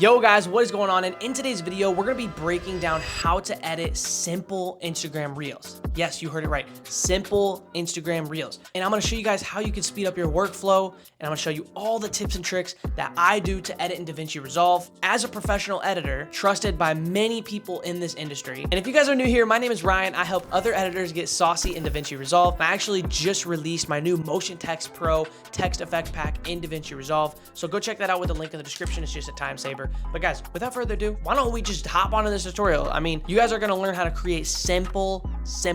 Yo guys, what is going on? And in today's video, we're gonna be breaking down how to edit simple Instagram Reels. Yes, you heard it right, simple Instagram Reels. And I'm gonna show you guys how you can speed up your workflow, and I'm gonna show you all the tips and tricks that I do to edit in DaVinci Resolve as a professional editor, trusted by many people in this industry. And if you guys are new here, my name is Ryan. I help other editors get saucy in DaVinci Resolve. I actually just released my new MotionText Pro text effect pack in DaVinci Resolve. So go check that out with the link in the description. It's just a time saver. But guys, without further ado, why don't we just hop onto this tutorial? I mean, you guys are gonna learn how to create simple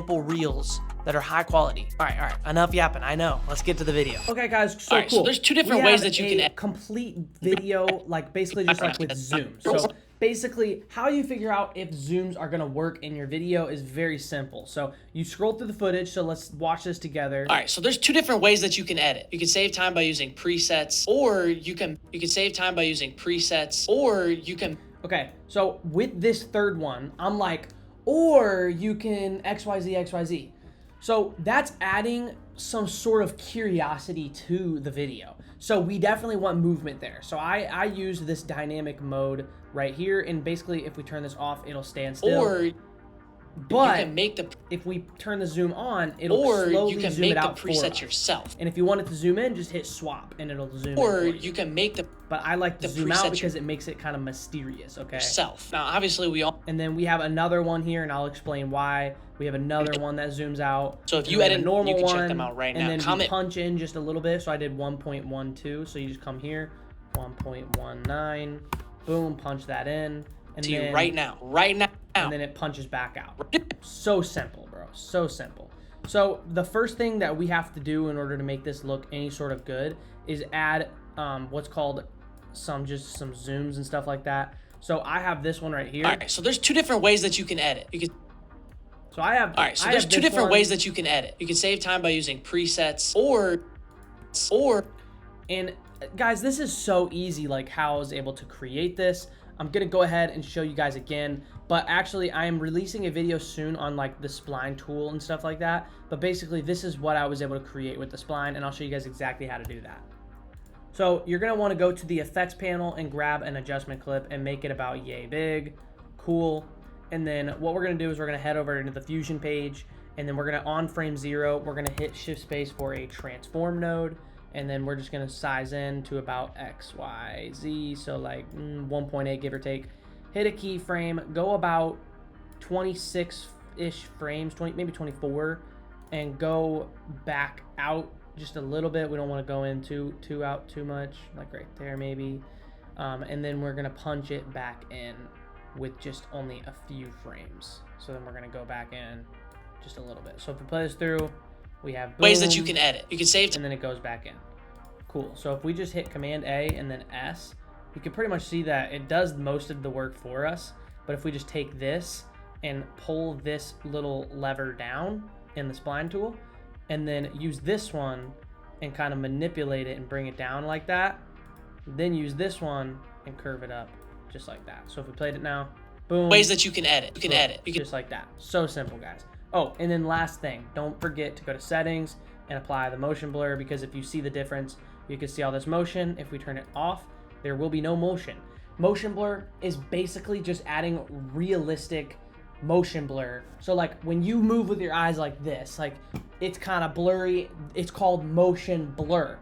reels that are high quality. All right, enough yapping, I know. Let's get to the video. Okay guys, so cool. So there's two different ways that you can edit. Complete video, like basically just like with Zoom. So basically, how you figure out if zooms are gonna work in your video is very simple. So you scroll through the footage, so let's watch this together. All right, so there's two different ways that you can edit. You can save time by using presets, or you can save time by using presets, or you can... Okay, so with this third one, I'm like, or you can XYZ. So that's adding some sort of curiosity to the video. So we definitely want movement there. So I use this dynamic mode right here, and basically if we turn this off, it'll stand still. Or but you can make the... if we turn the zoom on, it'll or slowly you can zoom make it the out preset yourself. And if you want it to zoom in, just hit swap and it'll zoom Or in for you can make the... But I like to the zoom out preset because it makes it kind of mysterious, okay? yourself. Now, obviously, we all... And then we have another one here, and I'll explain why. We have another one that zooms out. So if you edit, a normal you can one, check them out right now. And then we punch in just a little bit. So I did 1.12. So you just come here, 1.19. Boom, punch that in. And to then, you right now. And then it punches back out. So simple, bro. So simple. So the first thing that we have to do in order to make this look any sort of good is add what's called some zooms and stuff like that. So I have this one right here. All right, so there's two different ways that you can edit. So I have... All right, so there's two different ways that you can edit. You can save time by using presets, or... And guys, this is so easy, like how I was able to create this. I'm gonna go ahead and show you guys again, but actually I am releasing a video soon on like the spline tool and stuff like that. But basically this is what I was able to create with the spline, and I'll show you guys exactly how to do that. So you're gonna wanna go to the effects panel and grab an adjustment clip and make it about yay big. Cool. And then what we're gonna do is we're gonna head over into the Fusion page, and then we're gonna on frame 0, we're gonna hit shift space for a transform node. And then we're just gonna size in to about X, Y, Z, so like 1.8 give or take. Hit a keyframe, go about 26-ish frames, maybe 24, and go back out just a little bit. We don't want to go in too out too much, like right there maybe. And then we're gonna punch it back in with just only a few frames. So then we're gonna go back in just a little bit. So if we play this through, we have boom, ways that you can edit. You can save... and then it goes back in. Cool. So if we just hit Command A and then S, you can pretty much see that it does most of the work for us. But if we just take this and pull this little lever down in the spline tool, and then use this one and kind of manipulate it and bring it down like that, then use this one and curve it up just like that. So if we played it now, boom. Ways that you can edit. You can edit. Just like that. So simple, guys. Oh, and then last thing, don't forget to go to settings and apply the motion blur, because if you see the difference, you can see all this motion. If we turn it off, there will be no motion. Motion blur is basically just adding realistic motion blur. So like when you move with your eyes like this, like it's kind of blurry. It's called motion blur.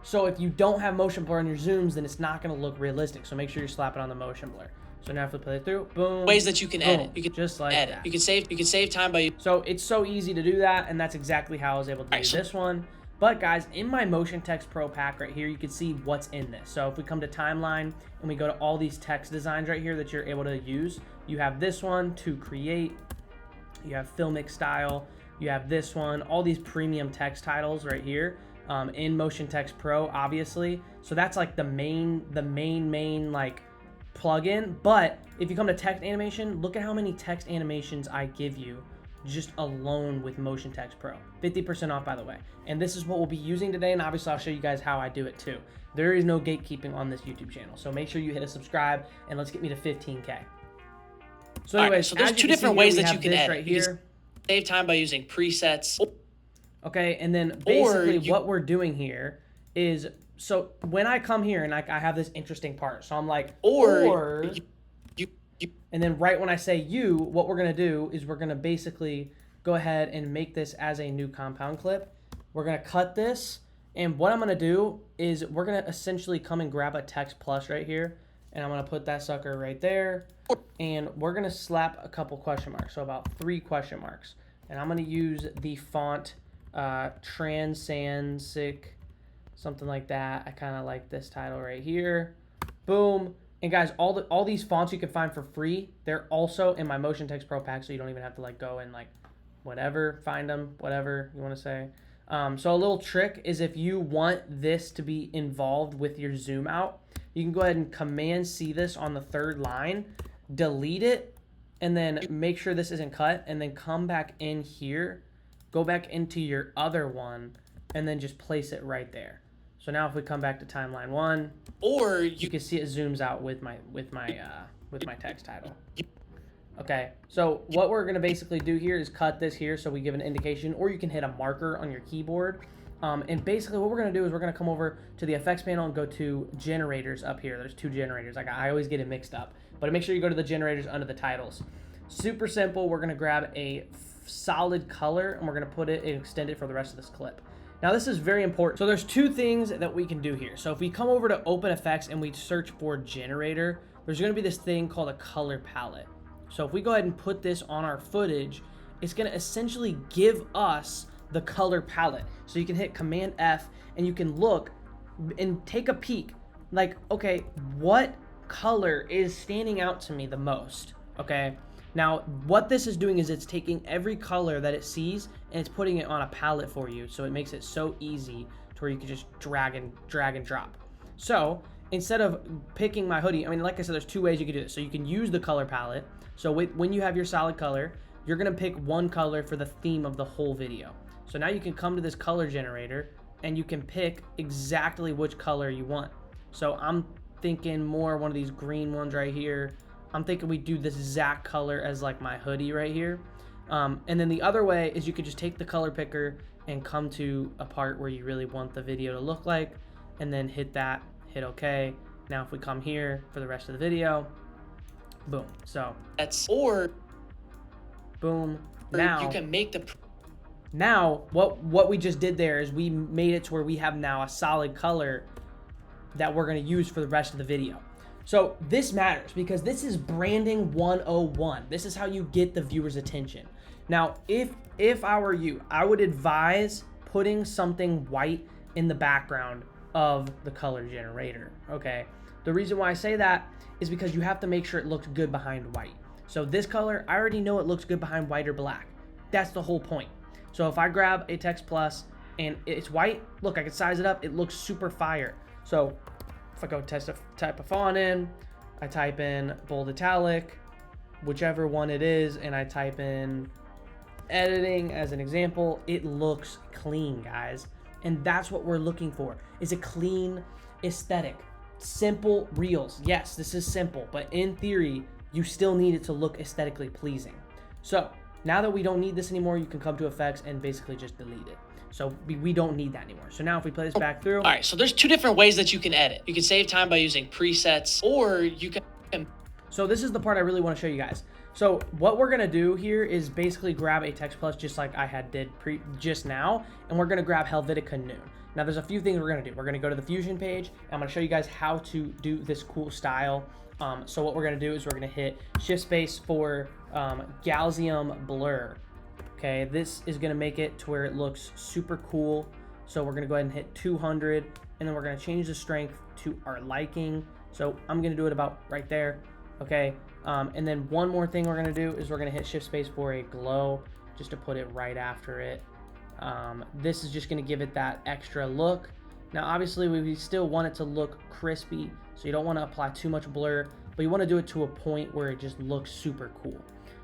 So if you don't have motion blur on your zooms, then it's not going to look realistic. So make sure you're slapping on the motion blur. So now if we play it through, boom. Ways that you can edit. You can just like edit. that. You can save time by... So it's so easy to do that, and that's exactly how I was able to do this one. But guys, in my MotionText Pro pack right here, you can see what's in this. So if we come to timeline and we go to all these text designs right here that you're able to use, you have this one to create, you have filmic style, you have this one, all these premium text titles right here in MotionText Pro, obviously. So that's like the main like plugin. But if you come to text animation, look at how many text animations I give you just alone with MotionText Pro. 50% off, by the way. And this is what we'll be using today, and obviously I'll show you guys how I do it too. There is no gatekeeping on this YouTube channel, so make sure you hit a subscribe, and let's get me to 15K. So anyways, so there's two different ways that you can edit. Right here. You can save time by using presets. Okay, and then basically what we're doing here is so when I come here and I have this interesting part, so I'm like, or you, and then right when I say you, what we're gonna do is we're gonna basically go ahead and make this as a new compound clip. We're gonna cut this, and what I'm gonna do is we're gonna essentially come and grab a text plus right here, and I'm gonna put that sucker right there, and we're gonna slap a couple question marks, so about 3 question marks, and I'm gonna use the font Transansic, something like that. I kind of like this title right here. Boom. And guys, all these fonts you can find for free, they're also in my MotionText Pro pack, so you don't even have to like go and like whatever, find them, whatever you want to say. So a little trick is if you want this to be involved with your zoom out, you can go ahead and Command C this on the 3rd line, delete it, and then make sure this isn't cut, and then come back in here, go back into your other one, and then just place it right there. So now if we come back to timeline 1, or you can see it zooms out with my text title. Okay, so what we're gonna basically do here is cut this here so we give an indication, or you can hit a marker on your keyboard. And basically what we're gonna do is we're gonna come over to the effects panel and go to generators up here. There's 2 generators. I always get it mixed up, but make sure you go to the generators under the titles. Super simple. We're gonna grab a solid color and we're gonna put it and extend it for the rest of this clip. Now this is very important. So there's 2 things that we can do here. So if we come over to Open Effects and we search for generator, there's gonna be this thing called a color palette. So if we go ahead and put this on our footage, it's gonna essentially give us the color palette. So you can hit Command F and you can look and take a peek. Like, okay, what color is standing out to me the most? Okay. Now, what this is doing is it's taking every color that it sees and it's putting it on a palette for you, so it makes it so easy to where you can just drag and drop. So instead of picking my hoodie, I mean, like I said, there's 2 ways you can do this. So you can use the color palette. So when you have your solid color, you're gonna pick one color for the theme of the whole video. So now you can come to this color generator and you can pick exactly which color you want. So I'm thinking more one of these green ones right here. I'm thinking we do this exact color as like my hoodie right here. And then the other way is you could just take the color picker and come to a part where you really want the video to look like, and then hit that, hit OK. Now if we come here for the rest of the video, boom. So that's, or boom. Now you can make the, now what we just did there is we made it to where we have now a solid color that we're going to use for the rest of the video. So this matters because this is branding 101. This is how you get the viewer's attention. Now, if I were you, I would advise putting something white in the background of the color generator, okay? The reason why I say that is because you have to make sure it looks good behind white. So this color, I already know it looks good behind white or black. That's the whole point. So if I grab a text plus and it's white, look, I can size it up. It looks super fire. So if I go type a font in, I type in bold italic, whichever one it is, and I type in editing as an example, it looks clean, guys. And that's what we're looking for, is a clean aesthetic. Simple reels. Yes, this is simple, but in theory, you still need it to look aesthetically pleasing. So now that we don't need this anymore, you can come to effects and basically just delete it. So we don't need that anymore. So now if we play this back through. All right, so there's 2 different ways that you can edit. You can save time by using presets, or you can. So this is the part I really want to show you guys. So what we're gonna do here is basically grab a text plus just like I did just now, and we're gonna grab Helvetica Noon. Now there's a few things we're gonna do. We're gonna go to the Fusion page, and I'm gonna show you guys how to do this cool style. So what we're gonna do is we're gonna hit Shift Space for Gaussian Blur. Okay, this is gonna make it to where it looks super cool. So we're gonna go ahead and hit 200, and then we're gonna change the strength to our liking. So I'm gonna do it about right there, okay? And then one more thing we're gonna do is we're gonna hit Shift Space for a glow, just to put it right after it. This is just gonna give it that extra look. Now obviously we still want it to look crispy, so you don't wanna apply too much blur, but you wanna do it to a point where it just looks super cool.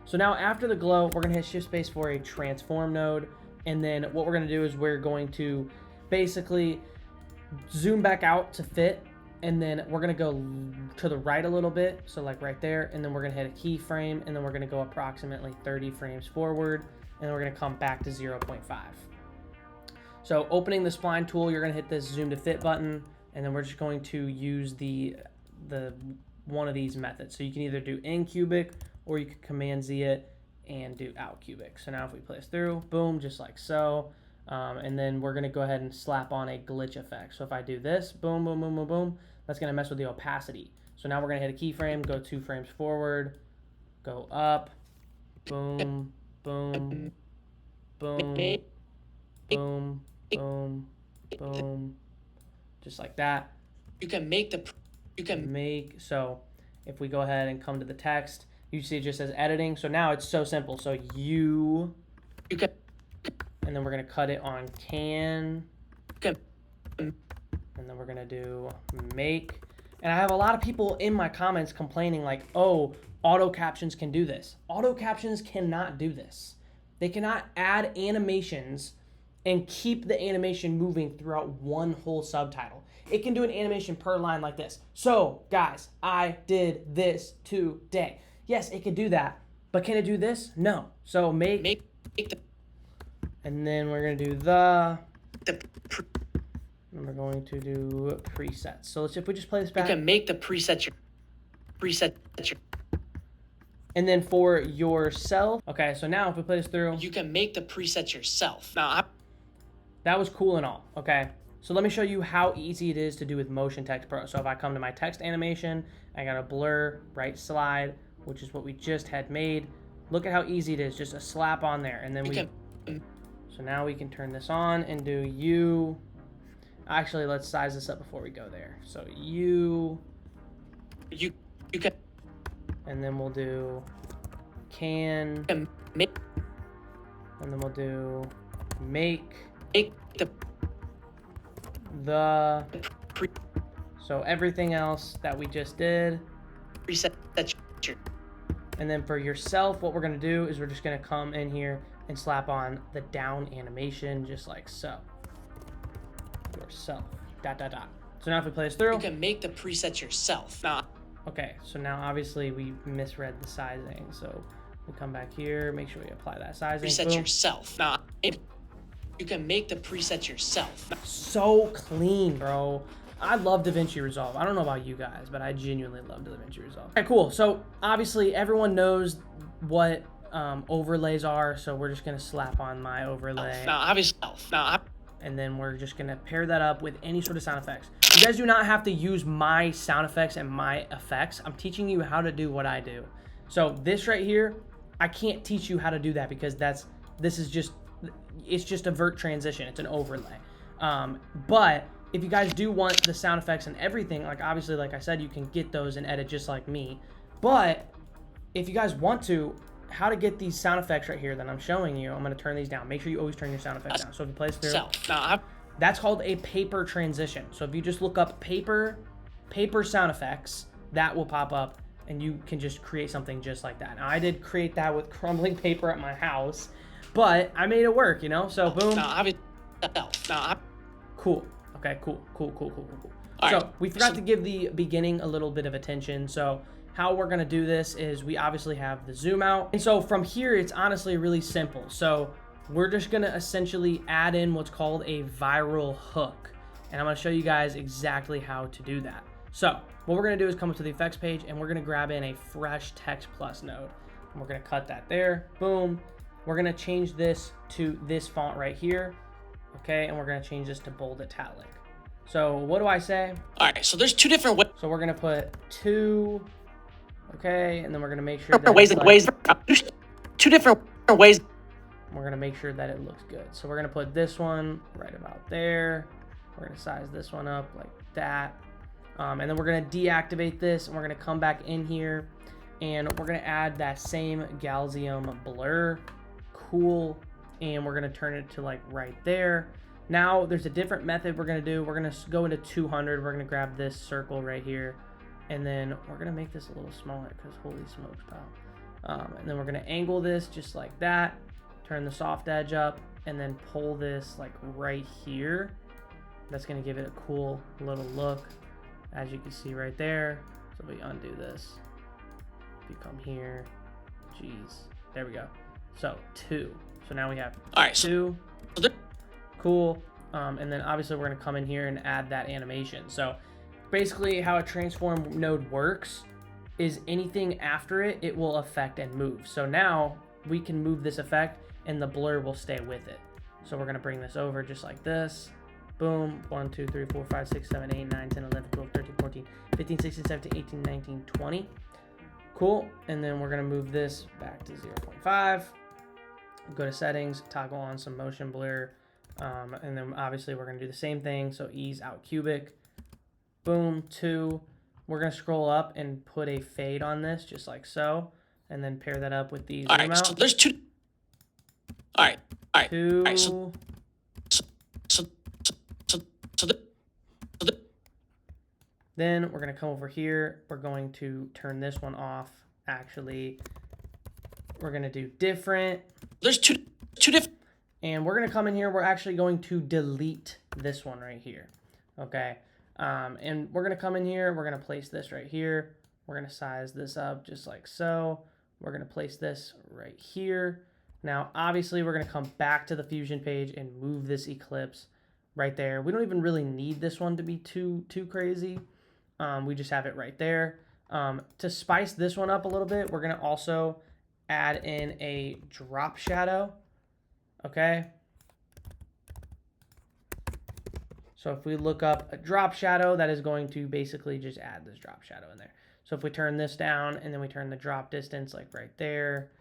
So now after the glow, we're gonna hit Shift Space for a transform node. And then what we're gonna do is we're going to basically zoom back out to fit. And then we're gonna go to the right a little bit. So like right there, and then we're gonna hit a keyframe, and then we're gonna go approximately 30 frames forward, and then we're gonna come back to 0.5. So opening the spline tool, you're gonna hit this zoom to fit button, and then we're just going to use the one of these methods. So you can either do in cubic, or you can Command Z it and do out cubic. So now if we play this through, boom, just like so. And then we're gonna go ahead and slap on a glitch effect. So if I do this, boom, boom, boom, boom, boom, that's gonna mess with the opacity. So now we're gonna hit a keyframe, go 2 frames forward, go up, boom, boom, boom, boom, boom, boom, just like that. You can make, so if we go ahead and come to the text, you see it just says editing. So now it's so simple. So you can, and then we're gonna cut it on can, and then we're gonna do make. And I have a lot of people in my comments complaining like, oh, auto captions can do this. Auto captions cannot do this. They cannot add animations and keep the animation moving throughout one whole subtitle. It can do an animation per line like this. So, guys, I did this today. Yes, it can do that, but can it do this? No. So make and then we're gonna do and we're going to do presets. So if we just play this back. You can make the preset And then for yourself, okay, so now if we play this through. You can make the preset yourself. Now, that was cool and all, okay? So let me show you how easy it is to do with MotionText Pro. So if I come to my text animation, I got a blur, right slide, which is what we just had made. Look at how easy it is, just a slap on there. And then so now we can turn this on and do you. Actually, let's size this up before we go there. So you can, and then we'll do can, make, and then we'll do make the so everything else that we just did preset. And then for yourself, what we're gonna do is we're just gonna come in here and slap on the down animation just like so. Yourself, ... So now if we play this through, you can make the preset yourself. Okay, so now obviously we misread the sizing. So we come back here, make sure we apply that sizing. Preset boom. yourself. You can make the preset yourself. So clean, bro. I love DaVinci Resolve. I don't know about you guys, but I genuinely love DaVinci Resolve. Okay, cool. So obviously everyone knows what overlays are, so we're just gonna slap on my overlay. And then we're just gonna pair that up with any sort of sound effects. You guys do not have to use my sound effects and my effects. I'm teaching you how to do what I do. So this right here, I can't teach you how to do that because it's just a vert transition. It's an overlay. But if you guys do want the sound effects and everything, like obviously, like I said, you can get those and edit just like me. But if you guys want to, how to get these sound effects right here that I'm showing you, I'm gonna turn these down. Make sure you always turn your sound effects down. So if you play this through, that's called a paper transition. So if you just look up paper sound effects, that will pop up and you can just create something just like that. Now I did create that with crumbling paper at my house, but I made it work, you know? So boom. Cool. Okay, cool. So we forgot to give the beginning a little bit of attention. So how we're gonna do this is we obviously have the zoom out. And so from here, it's honestly really simple. So we're just gonna essentially add in what's called a viral hook. And I'm gonna show you guys exactly how to do that. So what we're gonna do is come up to the effects page and we're gonna grab in a fresh text plus node. And we're gonna cut that there, boom. We're gonna change this to this font right here, okay? And we're gonna change this to bold italic. So what do I say? All right, so there's two different ways. So we're gonna put 2, okay, and then we're gonna make sure that two different ways. We're gonna make sure that it looks good. So we're gonna put this one right about there. We're gonna size this one up like that. And then we're gonna deactivate this and we're gonna come back in here and we're gonna add that same Gaussian blur. Cool. And we're gonna turn it to like right there. Now there's a different method we're gonna do. We're gonna go into 200. We're gonna grab this circle right here. And then we're gonna make this a little smaller because holy smokes, pal. And then we're gonna angle this just like that. Turn the soft edge up and then pull this like right here. That's gonna give it a cool little look, as you can see right there. So we undo this. If you come here, geez, there we go. So 2. So now we have 2. Cool. And then obviously we're going to come in here and add that animation. So basically how a transform node works is anything after it, it will affect and move. So now we can move this effect and the blur will stay with it. So we're going to bring this over just like this. Boom. 1, 2, 3, 4, 5, 6, 7, 8, 9, 10, 11, 12, 13, 14, 15, 16, 17, 18, 19, 20. Cool. And then we're going to move this back to 0.5. Go to settings, toggle on some motion blur. And then obviously we're going to do the same thing. So ease out cubic. Boom. 2. We're going to scroll up and put a fade on this just like so. And then pair that up with the zoom out. So there's two. All right. 2. All right. So Then we're going to come over here. We're going to turn this one off. Actually, we're going to do different. There's two different. And we're going to come in here. We're actually going to delete this one right here. Okay. And we're going to come in here. We're going to place this right here. We're going to size this up just like so. We're going to place this right here. Now, obviously, we're going to come back to the Fusion page and move this ellipse right there. We don't even really need this one to be too crazy. We just have it right there. To spice this one up a little bit, we're going to also add in a drop shadow. Okay. So if we look up a drop shadow, that is going to basically just add this drop shadow in there. So if we turn this down and then we turn the drop distance like right there,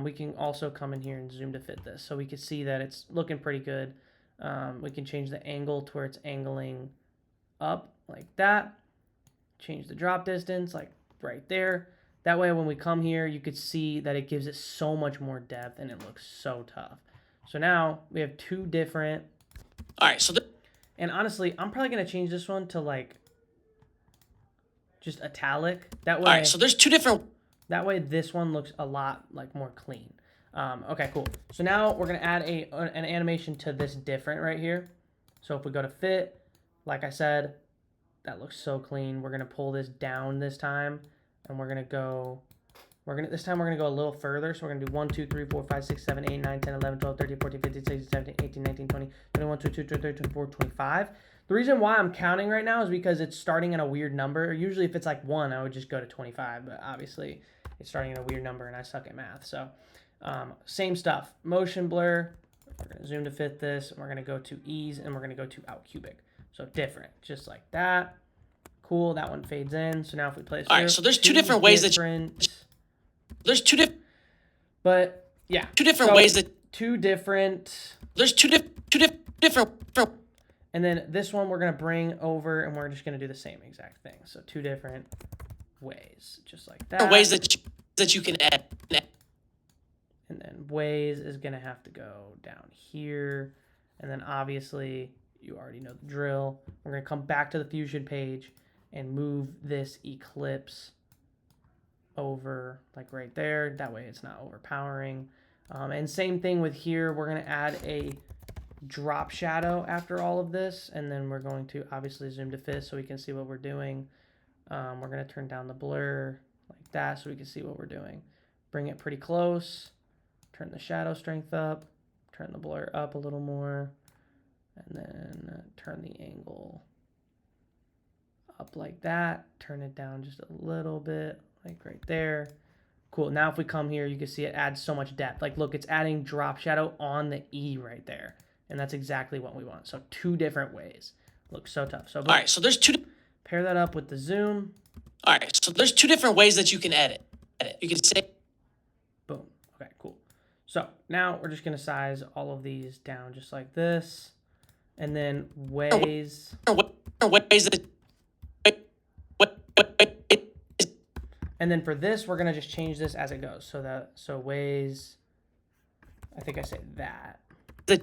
we can also come in here and zoom to fit this. So we can see that it's looking pretty good. We can change the angle to where it's angling up like that. Change the drop distance like right there. That way when we come here, you could see that it gives it so much more depth and it looks so tough. So now we have two different. All right. So and honestly, I'm probably going to change this one to like just italic. That way. All right. So there's two different. That way this one looks a lot like more clean. Okay, cool. So now we're going to add an animation to this different right here. So if we go to fit, like I said, that looks so clean. We're going to pull this down this time, and we're going to go, this time we're going to go a little further. So we're going to do 1, 2, 3, 4, 5, 6, 7, 8, 9, 10, 11, 12, 13, 14, 15, 16, 17, 18, 19, 20, 21, 22, 23, 24, 25. The reason why I'm counting right now is because it's starting at a weird number. Usually if it's like 1, I would just go to 25, but obviously it's starting at a weird number and I suck at math. So same stuff. Motion blur. We're going to zoom to fit this. And we're going to go to ease and we're going to go to out cubic. So different, just like that. Cool. That one fades in. So now if we place. All right. So there's two different ways that there's two different. But yeah, two different ways that two different. There's two different. And then this one we're going to bring over and we're just going to do the same exact thing. So two different ways, just like that. Ways that you can add. And then ways is going to have to go down here. And then obviously you already know the drill. We're going to come back to the Fusion page and move this ellipse over like right there. That way it's not overpowering. And same thing with here. We're going to add a drop shadow after all of this. And then we're going to obviously zoom to fit so we can see what we're doing. We're going to turn down the blur like that so we can see what we're doing. Bring it pretty close. Turn the shadow strength up. Turn the blur up a little more. And then turn the angle up like that. Turn it down just a little bit, like right there. Cool. Now if we come here, you can see it adds so much depth. Like, look, it's adding drop shadow on the E right there. And that's exactly what we want. So two different ways. Looks so tough. So all right, so there's two. Pair that up with the zoom. All right, so there's two different ways that you can edit. You can say. Boom. Okay, cool. So now we're just going to size all of these down just like this. And then ways. Ways that. And then for this, we're going to just change this as it goes. So ways, I think I say that. And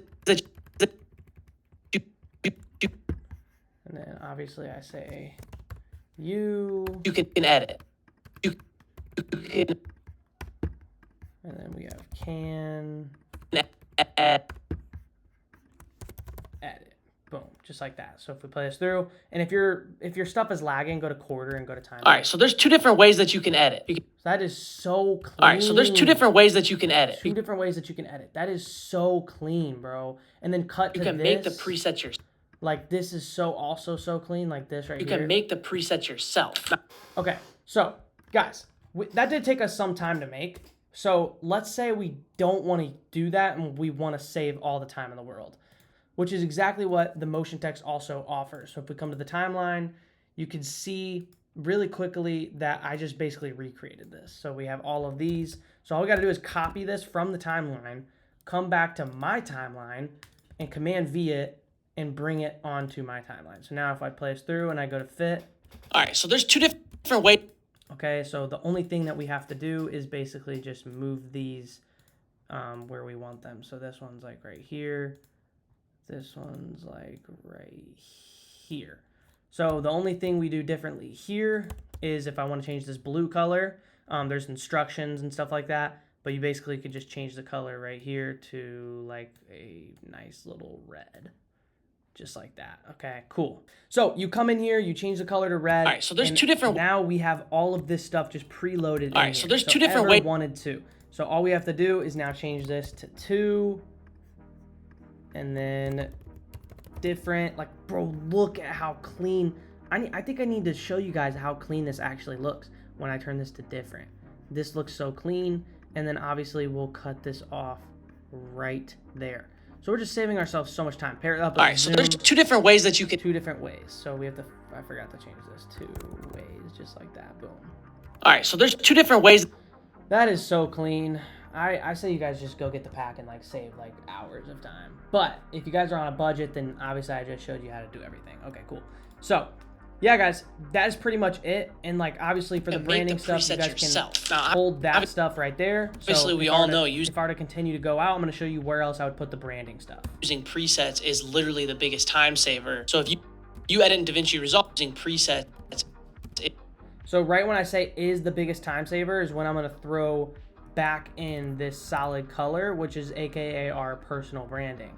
then obviously I say you can edit. You can. And then we have can edit. edit. Boom. just like that. So if we play this through, and if your stuff is lagging, go to quarter and go to timeline. All right, so there's two different ways that you can edit. So that is so clean. All right, so there's two different ways that you can edit. Two different ways that you can edit. That is so clean, bro. And then cut to this. You can make the presets yourself. Like this is also so clean, like this right here. You can make the presets yourself. Okay, so guys, that did take us some time to make. So let's say we don't want to do that and we want to save all the time in the world, which is exactly what the MotionText also offers. So if we come to the timeline, you can see really quickly that I just basically recreated this. So we have all of these. So all we got to do is copy this from the timeline, come back to my timeline, and Command V it and bring it onto my timeline. So now if I play this through and I go to fit. All right, so there's two different ways. Okay, so the only thing that we have to do is basically just move these where we want them. So this one's like right here. This one's like right here. So the only thing we do differently here is if I want to change this blue color, there's instructions and stuff like that. But you basically could just change the color right here to like a nice little red. Just like that. Okay, cool. So you come in here, you change the color to red. All right, so there's two different. Now we have all of this stuff just preloaded. All right, so there's two different ways. Wanted to. So all we have to do is now change this to 2, and then different. Like, bro, look at how clean. I think I need to show you guys how clean this actually looks when I turn this to different. This looks so clean, and then obviously we'll cut this off right there. So we're just saving ourselves so much time. Pair it up. All right, so there's two different ways that you can. Two different ways. So we have to. I forgot to change this. 2 ways, just like that. Boom. All right, so there's two different ways. That is so clean. I say you guys just go get the pack and like save like hours of time. But if you guys are on a budget, then obviously I just showed you how to do everything. Okay, cool. So yeah, guys, that is pretty much it. And like obviously for the branding stuff, you guys can hold that stuff right there. Obviously, we all know if I were to continue to go out, I'm going to show you where else I would put the branding stuff. Using presets is literally the biggest time saver. So if you edit in DaVinci Resolve using presets. So right when I say is the biggest time saver is when I'm going to throw back in this solid color, which is AKA our personal branding.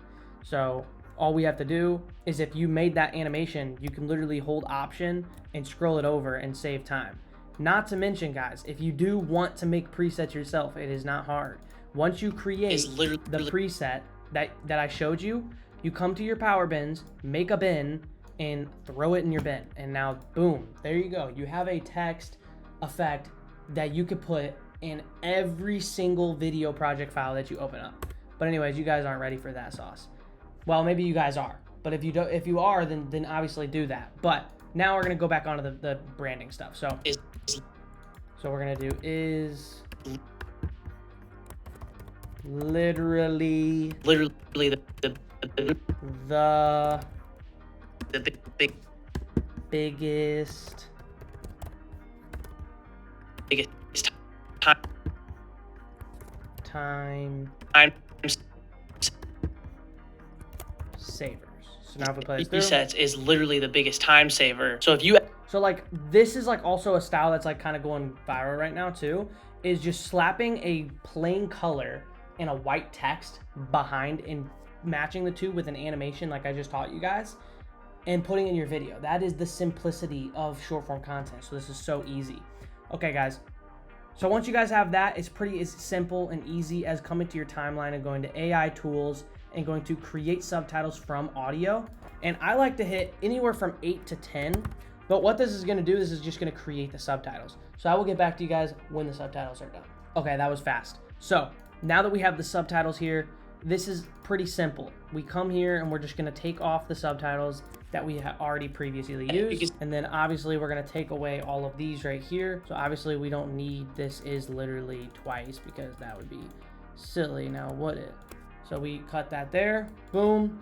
So all we have to do is if you made that animation, you can literally hold Option and scroll it over and save time. Not to mention, guys, if you do want to make presets yourself, it is not hard. Once you create the preset that I showed you, you come to your power bins, make a bin, and throw it in your bin. And now, boom, there you go. You have a text effect that you could put in every single video project file that you open up. But anyways, you guys aren't ready for that sauce. Well, maybe you guys are, but if you are, then obviously do that. But now we're gonna go back onto the branding stuff. So we're gonna do is literally the biggest time savers. So now if we play this through, presets is literally the biggest time saver. So if you like this is like also a style that's like kind of going viral right now too, is just slapping a plain color and a white text behind and matching the two with an animation like I just taught you guys and putting in your video. That is the simplicity of short form content. So this is so easy. Okay, guys. So once you guys have that, it's pretty as simple and easy as coming to your timeline and going to AI tools and going to create subtitles from audio. And I like to hit anywhere from 8 to 10. But what this is going to do, this is just going to create the subtitles. So I will get back to you guys when the subtitles are done. Okay, that was fast. So now that we have the subtitles here, this is pretty simple. We come here and we're just going to take off the subtitles that we have already previously used. And then obviously we're going to take away all of these right here. So obviously we don't need this is literally twice because that would be silly now, would it? So we cut that there. Boom.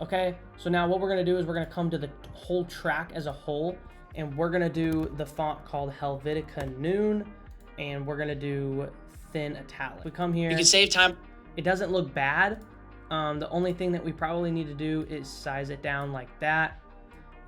Okay, so now what we're going to do is we're going to come to the whole track as a whole, and we're going to do the font called Helvetica Noon, and we're going to do thin italic. We come here. You can save time. It doesn't look bad. The only thing that we probably need to do is size it down like that,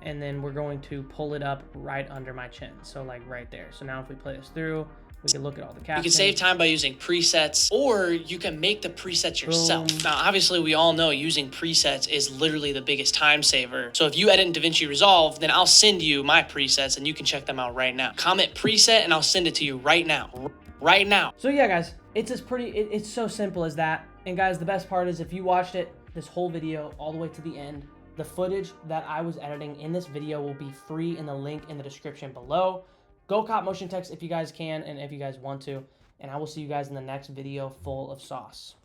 and then we're going to pull it up right under my chin, so like right there. So now if we play this through, We can look at all the You captions. can save time by using presets, or you can make the presets yourself. Boom. Now, obviously, we all know using presets is literally the biggest time saver. So if you edit in DaVinci Resolve, then I'll send you my presets and you can check them out right now. Comment preset and I'll send it to you right now. Right now. So yeah, guys, it's it's so simple as that. And guys, the best part is if you watched this whole video all the way to the end, the footage that I was editing in this video will be free in the link in the description below. Go cop MotionText if you guys can and if you guys want to. And I will see you guys in the next video full of sauce.